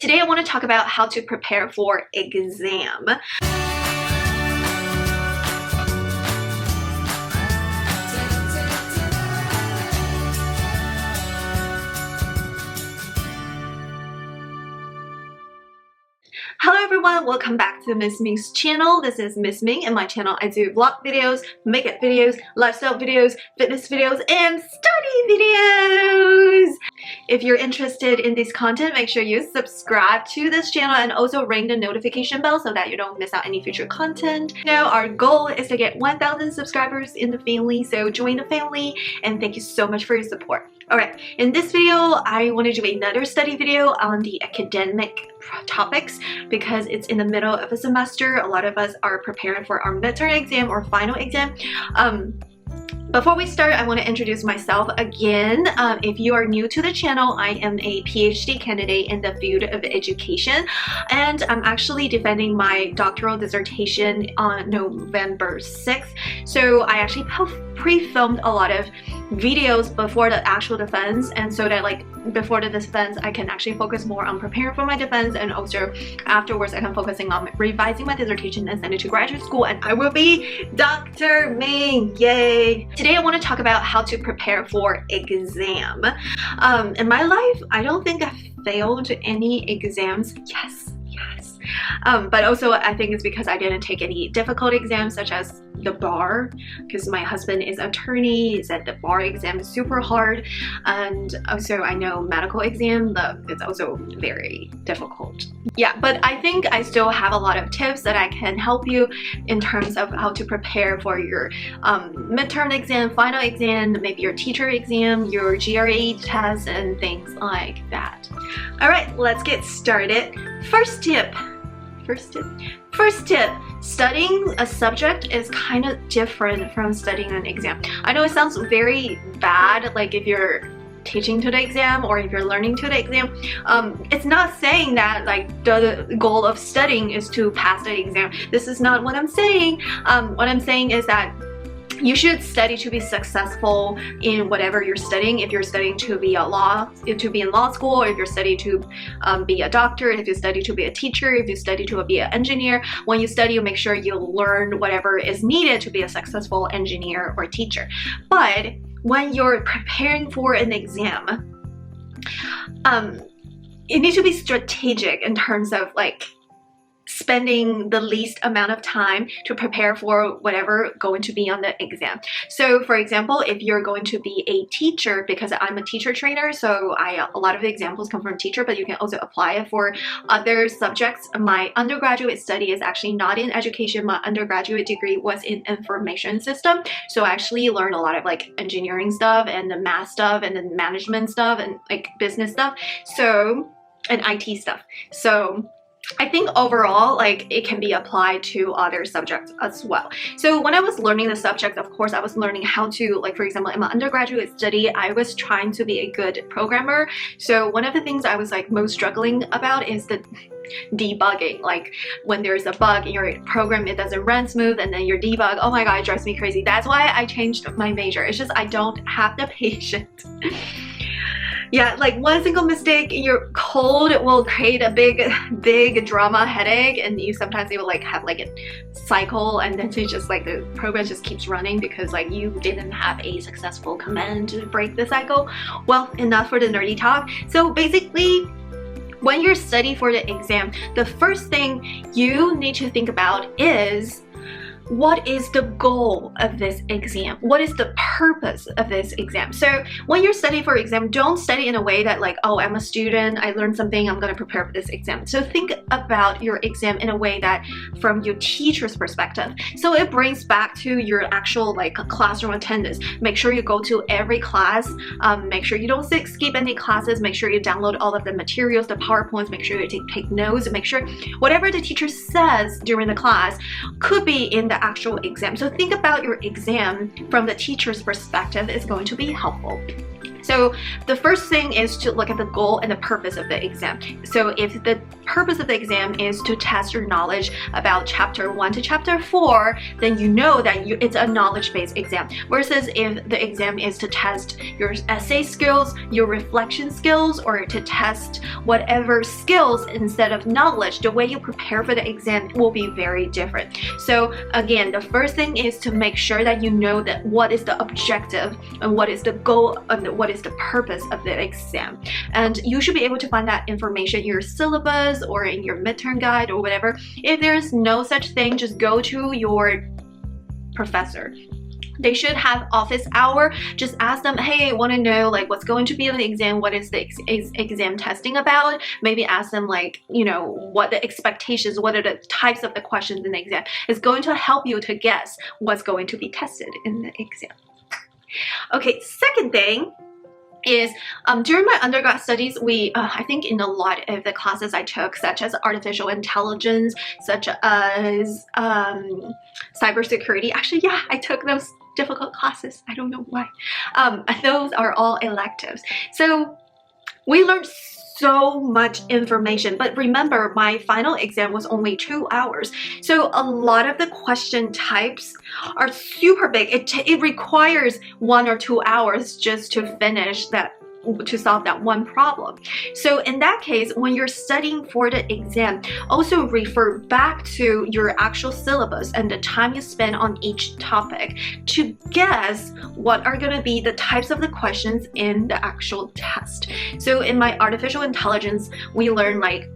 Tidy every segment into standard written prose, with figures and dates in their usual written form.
Today I want to talk about how to prepare for exam. Hello everyone, welcome back to Miss Ming's channel. This is Miss Ming, and my channel I do vlog videos, makeup videos, lifestyle videos, fitness videos, and study videos. If you're interested in this content, make sure you subscribe to this channel and also ring the notification bell so that you don't miss out any future content. Now our goal is to get 1,000 subscribers in the family, so join the family and thank you so much for your support. Alright, in this video, I want to do another study video on the academic topics because it's in the middle of a semester. A lot of us are preparing for our midterm exam or final exam. Before we start, I want to introduce myself again. If you are new to the channel, I am a PhD candidate in the field of education, and I'm actually defending my doctoral dissertation on November 6th. So I actually pre-filmed a lot of videos before the actual defense, and so that like before the defense I can actually focus more on preparing for my defense, and also afterwards I can focusing on revising my dissertation and send it to graduate school, and I will be Dr. Ming. Yay! Today I want to talk about how to prepare for exam. In my life, I don't think I've failed any exams. Yes. But also I think it's because I didn't take any difficult exams such as the bar, because my husband is an attorney. He said the bar exam is super hard, and also I know medical exam it's also very difficult. Yeah, but I think I still have a lot of tips that I can help you in terms of how to prepare for your midterm exam, final exam, maybe your teacher exam, your GRE test, and things like that. Alright, let's get started. First tip, studying a subject is kind of different from studying an exam. I know it sounds very bad, like if you're teaching to the exam or if you're learning to the exam. It's not saying that like the goal of studying is to pass the exam. This is not what I'm saying. What I'm saying is that you should study to be successful in whatever you're studying. If you're studying to be in law school, or if you're studying to be a doctor, if you study to be a teacher, if you study to be an engineer, when you study, you make sure you learn whatever is needed to be a successful engineer or teacher. But when you're preparing for an exam, you need to be strategic in terms of like spending the least amount of time to prepare for whatever going to be on the exam. So for example, if you're going to be a teacher, because I'm a teacher trainer, so a lot of the examples come from teacher, but you can also apply it for other subjects. My undergraduate study is actually not in education. My undergraduate degree was in information system, so I actually learned a lot of like engineering stuff and the math stuff and the management stuff and like business stuff, so and IT stuff. So I think overall, like, it can be applied to other subjects as well. So when I was learning the subject, of course, I was learning how to, like, for example, in my undergraduate study, I was trying to be a good programmer. So one of the things I was like most struggling about is the debugging. Like when there's a bug in your program, it doesn't run smooth, and then your debug, oh my god, it drives me crazy. That's why I changed my major. It's just I don't have the patience. Yeah, like one single mistake in your code will create a big drama headache, and you sometimes will like have like a cycle, and then it's just like the program just keeps running because like you didn't have a successful command to break the cycle. Well, enough for the nerdy talk. So basically, when you're studying for the exam, the first thing you need to think about is, what is the goal of this exam? What is the purpose of this exam? So when you're studying for exam, don't study in a way that like, oh, I'm a student, I learned something, I'm gonna prepare for this exam. So think about your exam in a way that from your teacher's perspective. So it brings back to your actual like classroom attendance. Make sure you go to every class, make sure you don't skip any classes, make sure you download all of the materials, the PowerPoints, make sure you take notes, and make sure whatever the teacher says during the class could be in the actual exam. So think about your exam from the teacher's perspective is going to be helpful. So the first thing is to look at the goal and the purpose of the exam. So if the purpose of the exam is to test your knowledge about chapter 1 to chapter 4, then you know that it's a knowledge-based exam. Versus if the exam is to test your essay skills, your reflection skills, or to test whatever skills instead of knowledge, the way you prepare for the exam will be very different. So again, the first thing is to make sure that you know that what is the objective and what is the goal and what is the purpose of the exam. And you should be able to find that information in your syllabus or in your midterm guide or whatever. If there's no such thing, just go to your professor. They should have office hour. Just ask them, hey, I want to know like what's going to be on the exam, what is the exam testing about. Maybe ask them like, you know, what the expectations, what are the types of the questions in the exam. It's going to help you to guess what's going to be tested in the exam. Okay, second thing is during my undergrad studies, we I think in a lot of the classes I took, such as artificial intelligence, such as cybersecurity, actually yeah, I took those difficult classes. I don't know why. Those are all electives. So we learned so much information, but remember my final exam was only 2 hours. So a lot of the question types are super big. It requires 1 or 2 hours just to finish that, to solve that one problem. So in that case, when you're studying for the exam, also refer back to your actual syllabus and the time you spend on each topic to guess what are going to be the types of the questions in the actual test. So in my artificial intelligence, we learn like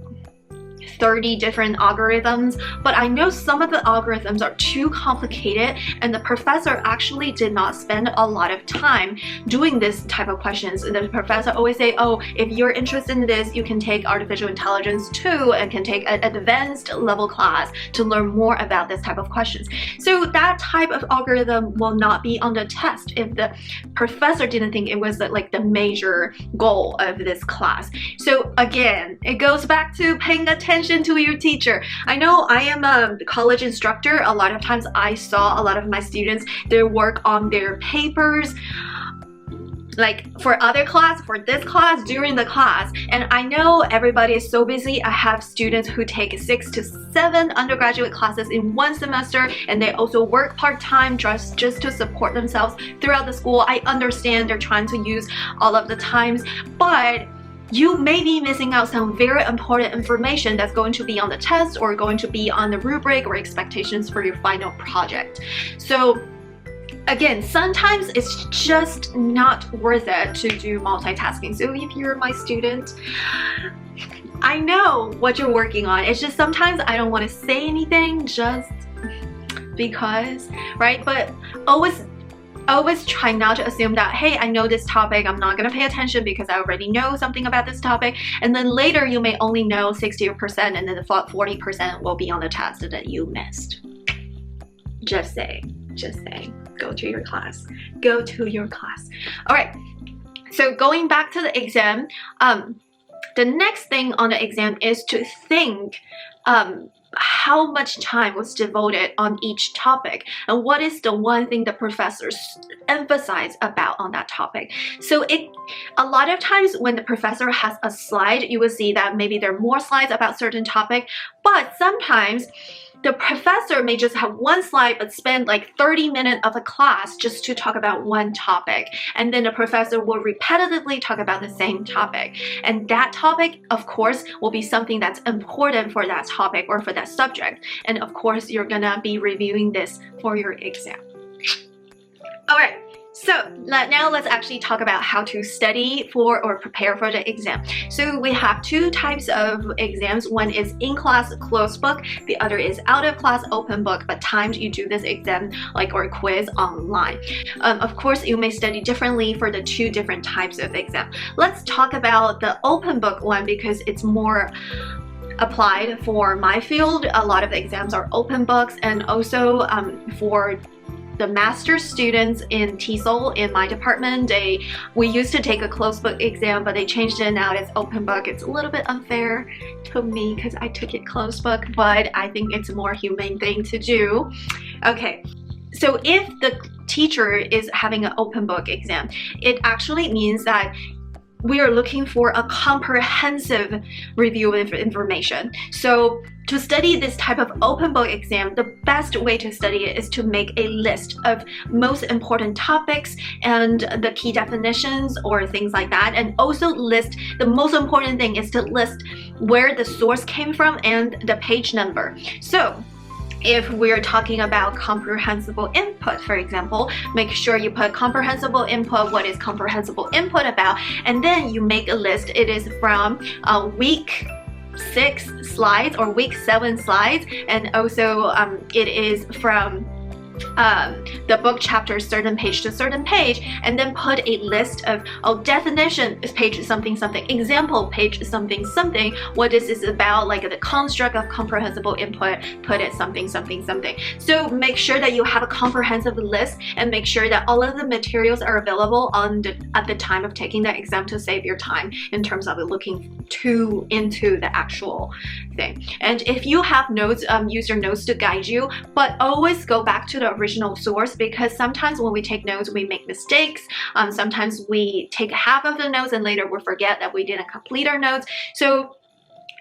30 different algorithms, but I know some of the algorithms are too complicated and the professor actually did not spend a lot of time doing this type of questions. The professor always say, oh, if you're interested in this, you can take artificial intelligence 2 and can take an advanced level class to learn more about this type of questions. So that type of algorithm will not be on the test if the professor didn't think it was like the major goal of this class. So again, it goes back to paying attention to your teacher. I know I am a college instructor. A lot of times I saw a lot of my students, their work on their papers, like for other class, for this class, during the class. And I know everybody is so busy. I have students who take 6 to 7 undergraduate classes in one semester, and they also work part-time just to support themselves throughout the school. I understand they're trying to use all of the times, but you may be missing out some very important information that's going to be on the test or going to be on the rubric or expectations for your final project. So again, sometimes it's just not worth it to do multitasking. So if you're my student, I know what you're working on. It's just sometimes I don't want to say anything just because, right? But always try not to assume that, hey, I know this topic, I'm not going to pay attention because I already know something about this topic. And then later you may only know 60% and then the 40% will be on the test that you missed. Just saying. Go to your class. Go to your class. All right. So going back to the exam, the next thing on the exam is to think how much time was devoted on each topic and what is the one thing the professors emphasize about on that topic. So a lot of times when the professor has a slide, you will see that maybe there are more slides about certain topic, but sometimes the professor may just have one slide but spend like 30 minutes of a class just to talk about one topic. And then the professor will repetitively talk about the same topic. And that topic, of course, will be something that's important for that topic or for that subject. And of course, you're gonna be reviewing this for your exam. All right. So now let's actually talk about how to study for or prepare for the exam. So we have 2 types of exams. One is in-class closed book. The other is out-of-class open book, but timed you do this exam or quiz online. Of course, you may study differently for the 2 different types of exam. Let's talk about the open book one because it's more applied for my field. A lot of the exams are open books, and also for the master's students in TESOL in my department, we used to take a closed book exam, but they changed it now. It's open book. It's a little bit unfair to me because I took it closed book, but I think it's a more humane thing to do. Okay, So if the teacher is having an open book exam, it actually means that we are looking for a comprehensive review of information. So to study this type of open book exam, the best way to study it is to make a list of most important topics and the key definitions or things like that, and also list, the most important thing is to list where the source came from and the page number. So if we're talking about comprehensible input, for example, make sure you put comprehensible input, what is comprehensible input about, and then you make a list. It is from week 6 slides or week 7 slides, and also it is from the book chapter certain page to certain page, and then put a list of definition page something something, example page something something, what is this about, like the construct of comprehensible input, put it something something something. So make sure that you have a comprehensive list, and make sure that all of the materials are available at the time of taking the exam to save your time in terms of looking into the actual thing. And if you have notes, use your notes to guide you, but always go back to the original source, because sometimes when we take notes we make mistakes. Sometimes we take half of the notes and later we forget that we didn't complete our notes. So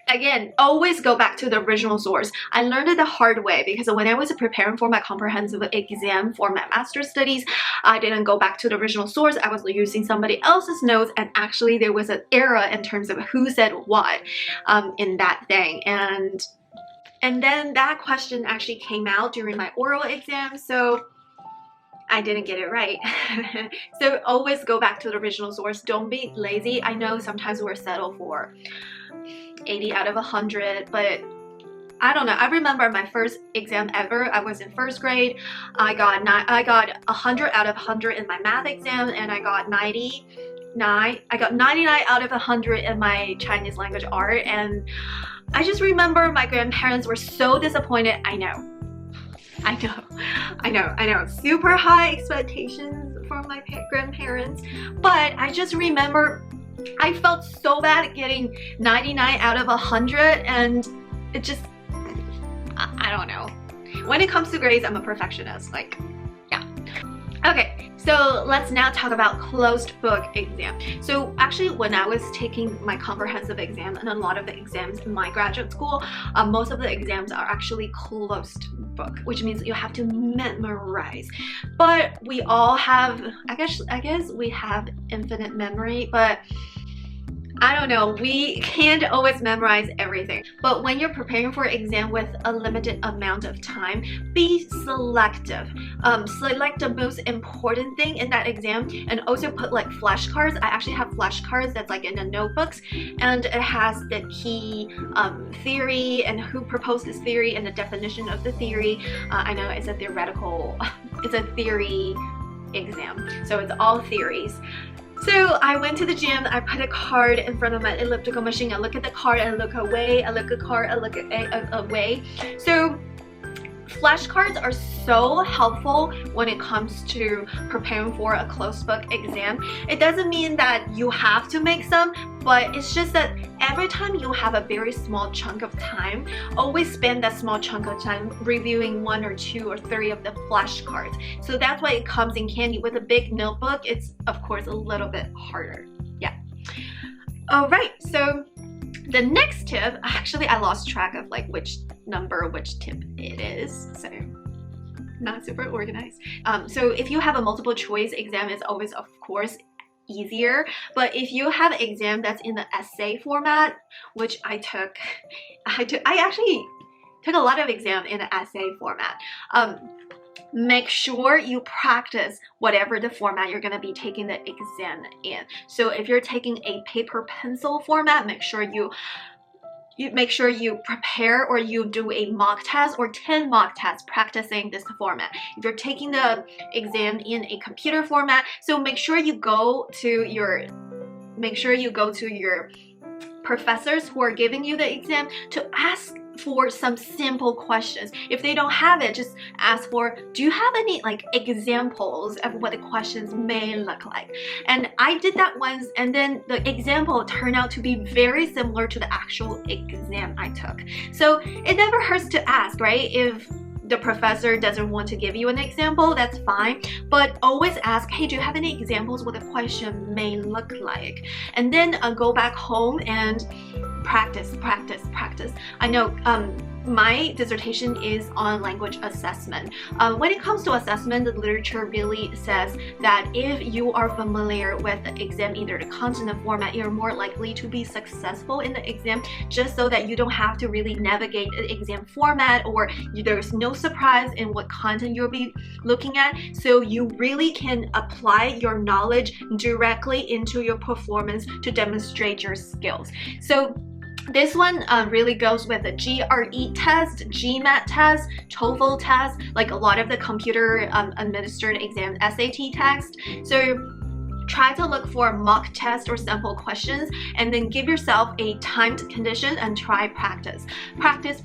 again, always go back to the original source. I learned it the hard way, because when I was preparing for my comprehensive exam for my master's studies, I didn't go back to the original source. I was using somebody else's notes, and actually there was an error in terms of who said what in that thing. And then that question actually came out during my oral exam, so I didn't get it right. So always go back to the original source. Don't be lazy. I know sometimes we're settled for 80 out of 100, but I don't know. I remember my first exam ever. I was in first grade. I got 100 out of 100 in my math exam, and I got 99. I got 99 out of 100 in my Chinese language art, and I just remember my grandparents were so disappointed. I know. Super high expectations from my grandparents, but I just remember I felt so bad getting 99 out of 100, and it just, I don't know. When it comes to grades, I'm a perfectionist, like, yeah. Okay, so let's now talk about closed book exam. So actually, when I was taking my comprehensive exam and a lot of the exams in my graduate school, most of the exams are actually closed book, which means you have to memorize. But we all have, I guess we have infinite memory, but I don't know, we can't always memorize everything. But when you're preparing for an exam with a limited amount of time, be selective. Select the most important thing in that exam, and also put like flashcards. I actually have flashcards that's like in the notebooks, and it has the key theory and who proposed this theory and the definition of the theory. I know it's a theoretical, it's a theory exam, so it's all theories. So I went to the gym, I put a card in front of my elliptical machine, I look at the card, I look away, I look at the card, I look away. So flashcards are so helpful when it comes to preparing for a closed book exam. It doesn't mean that you have to make some, but it's just that every time you have a very small chunk of time, always spend that small chunk of time reviewing 1 or 2 or 3 of the flashcards. So that's why it comes in handy. With a big notebook, it's of course a little bit harder. Yeah. Alright, so the next tip, actually I lost track of like which tip it is, so not super organized. So if you have a multiple choice exam, it's always of course easier, but if you have an exam that's in the essay format, which I actually took a lot of exam in the essay format. Make sure you practice whatever the format you're going to be taking the exam in. So if you're taking a paper pencil format, make sure you prepare, or you do a mock test or 10 mock tests practicing this format. If you're taking the exam in a computer format, so make sure you go to your professors who are giving you the exam to ask for some simple questions. If they don't have it, just ask for, do you have any like examples of what the questions may look like? And I did that once, and then the example turned out to be very similar to the actual exam I took. So it never hurts to ask, right? If the professor doesn't want to give you an example, that's fine. But always ask, hey, do you have any examples what the question may look like? And then go back home and practice. I know my dissertation is on language assessment. When it comes to assessment, the literature really says that if you are familiar with the exam, either the content and format, you're more likely to be successful in the exam, just so that you don't have to really navigate the exam format, or there's no surprise in what content you'll be looking at. So you really can apply your knowledge directly into your performance to demonstrate your skills. So this one really goes with the GRE test, GMAT test, TOEFL test, like a lot of the computer administered exam, SAT test. So try to look for mock test or sample questions, and then give yourself a timed condition and try practice. Practice.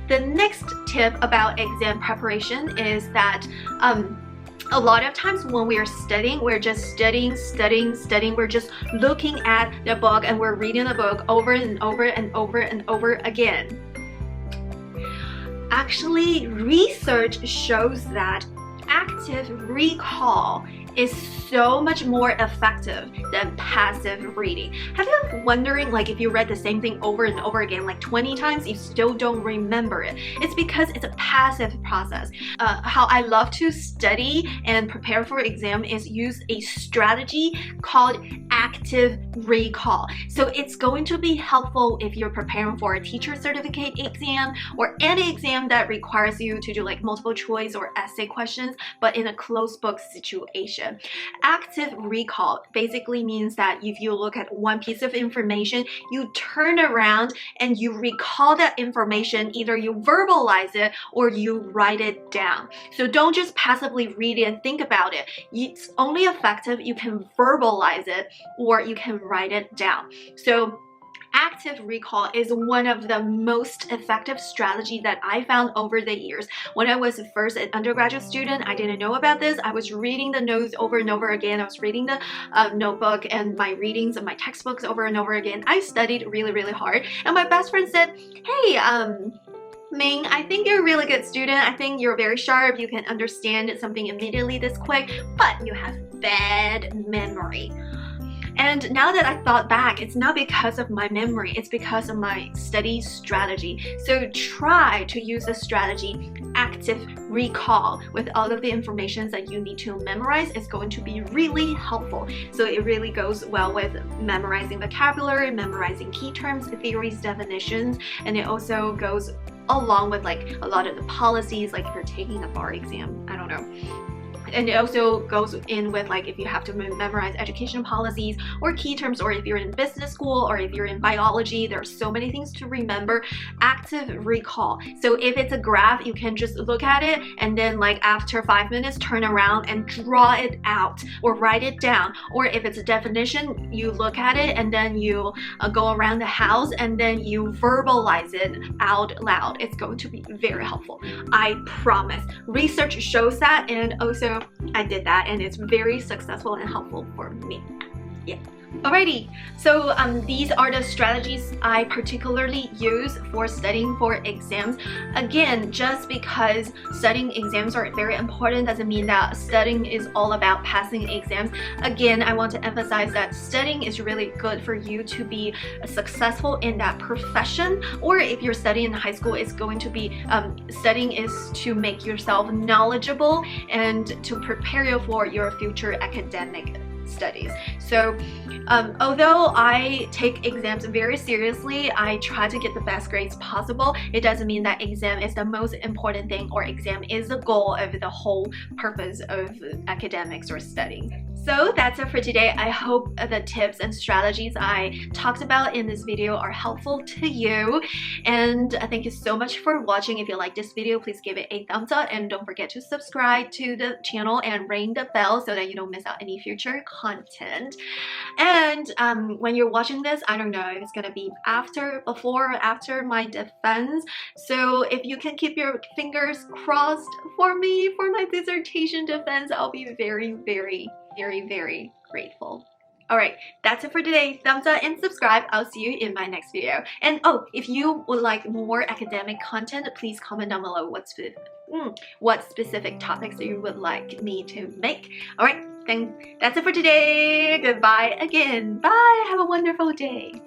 The next tip about exam preparation is that a lot of times when we are studying, we're just studying. We're just looking at the book and we're reading the book over and over again. Actually, research shows that active recall is so much more effective than passive reading. Have you been wondering, like, if you read the same thing over and over again, like 20 times, you still don't remember it? It's because it's a passive process. How I love to study and prepare for exam is use a strategy called active recall. So it's going to be helpful if you're preparing for a teacher certificate exam or any exam that requires you to do like multiple choice or essay questions, but in a closed book situation. Active recall basically means that if you look at one piece of information, you turn around and you recall that information. Either you verbalize it or you write it down. So don't just passively read it and think about it. It's only effective you can verbalize it or you can write it down. So active recall is one of the most effective strategy that I found over the years. When I was first an undergraduate student, I didn't know about this. I was reading the notes over and over again. I was reading the notebook and my readings and my textbooks over and over again. I studied really hard, and my best friend said, hey, Ming, I think you're a really good student. I think you're very sharp. You can understand something immediately this quick, but you have bad memory. And now that I thought back, it's not because of my memory, it's because of my study strategy. So try to use a strategy, active recall, with all of the information that you need to memorize. Is going to be really helpful. So it really goes well with memorizing vocabulary, memorizing key terms, theories, definitions, and it also goes along with like a lot of the policies, like if you're taking a bar exam, I don't know. And it also goes in with like if you have to memorize education policies or key terms, or if you're in business school or if you're in biology, there are so many things to remember. Active recall. So if it's a graph, you can just look at it and then like after 5 minutes turn around and draw it out or write it down. Or if it's a definition, you look at it and then you go around the house and then you verbalize it out loud. It's going to be very helpful. I promise. Research shows that, and also I did that, and it's very successful and helpful for me. Yeah. Alrighty, so these are the strategies I particularly use for studying for exams. Again, just because studying exams are very important doesn't mean that studying is all about passing exams. Again, I want to emphasize that studying is really good for you to be successful in that profession, or if you're studying in high school, it's going to be studying is to make yourself knowledgeable and to prepare you for your future academic studies. So although I take exams very seriously, I try to get the best grades possible. It doesn't mean that exam is the most important thing or exam is the goal of the whole purpose of academics or studying. So that's it for today. I hope the tips and strategies I talked about in this video are helpful to you, and thank you so much for watching. If you like this video, please give it a thumbs up and don't forget to subscribe to the channel and ring the bell so that you don't miss out any future content. And when you're watching this, I don't know if it's gonna be after, before, or after my defense. So if you can keep your fingers crossed for me for my dissertation defense, I'll be very grateful. Alright, that's it for today. Thumbs up and subscribe. I'll see you in my next video. And oh, if you would like more academic content, please comment down below what specific topics you would like me to make. Alright, then that's it for today. Goodbye again. Bye. Have a wonderful day.